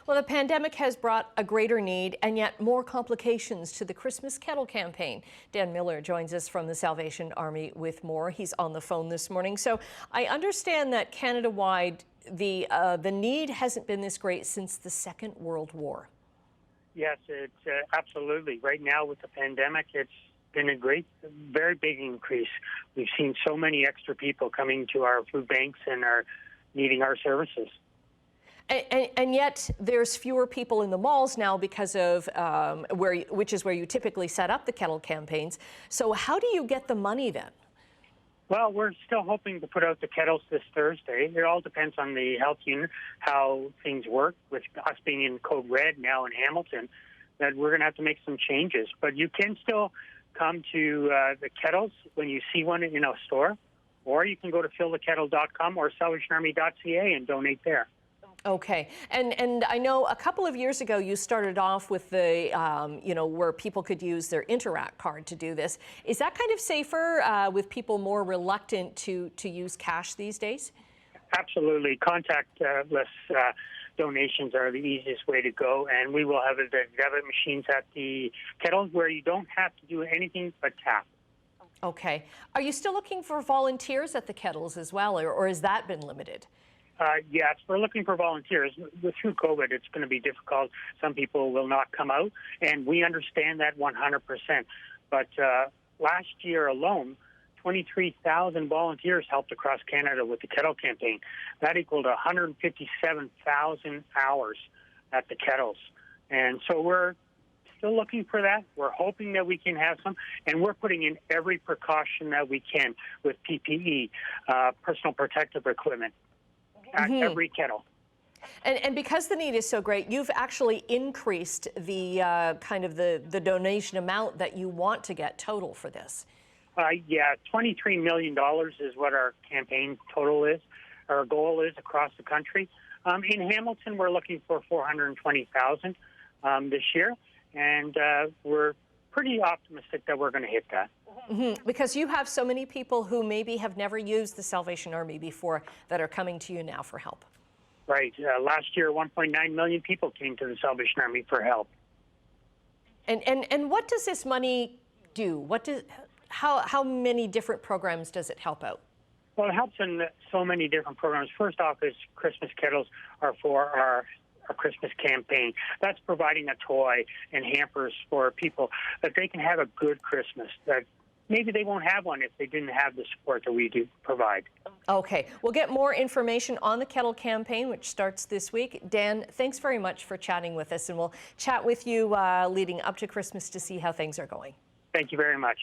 Well, the pandemic has brought a greater need and yet more complications to the Christmas Kettle Campaign. Dan Millar joins us from the Salvation Army with more. He's on the phone this morning. So I understand that Canada-wide, the need hasn't been this great since the Second World War. Yes, it's absolutely. Right now with the pandemic, it's been a very big increase. We've seen so many extra people coming to our food banks and are needing our services. And yet there's fewer people in the malls now because of which is where you typically set up the kettle campaigns. So how do you get the money then? Well, we're still hoping to put out the kettles this Thursday. It all depends on the health unit, how things work. With us being in code red now in Hamilton, that we're going to have to make some changes. But you can still come to the kettles when you see one in a store, or you can go to fillthekettle.com or salvationarmy.ca and donate there. Okay, and I know a couple of years ago you started off with the, where people could use their Interact card to do this. Is that kind of safer with people more reluctant to use cash these days? Absolutely. Contactless donations are the easiest way to go, and we will have the debit machines at the kettles where you don't have to do anything but tap. Okay. Are you still looking for volunteers at the kettles as well, or has that been limited? Yes, we're looking for volunteers. Through COVID, it's going to be difficult. Some people will not come out, and we understand that 100%. But last year alone, 23,000 volunteers helped across Canada with the Kettle Campaign. That equaled 157,000 hours at the kettles. And so we're still looking for that. We're hoping that we can have some, and we're putting in every precaution that we can with PPE, personal protective equipment, at every kettle. And because the need is so great, you've actually increased the the donation amount that you want to get total for this. Yeah, $23 million is what our campaign total is. Our goal is across the country. In Hamilton, we're looking for $420,000 this year, and we're pretty optimistic that we're going to hit that. Because you have so many people who maybe have never used the Salvation Army before that are coming to you now for help. Right. Last year, 1.9 million people came to the Salvation Army for help. And what does this money do? How many different programs does it help out? Well, it helps in so many different programs. First off, is Christmas kettles are for our Christmas campaign. That's providing a toy and hampers for people that they can have a good Christmas. That maybe they won't have one if they didn't have the support that we do provide. Okay, we'll get more information on the Kettle Campaign, which starts this week. Dan, thanks very much for chatting with us, and we'll chat with you leading up to Christmas to see how things are going. Thank you very much.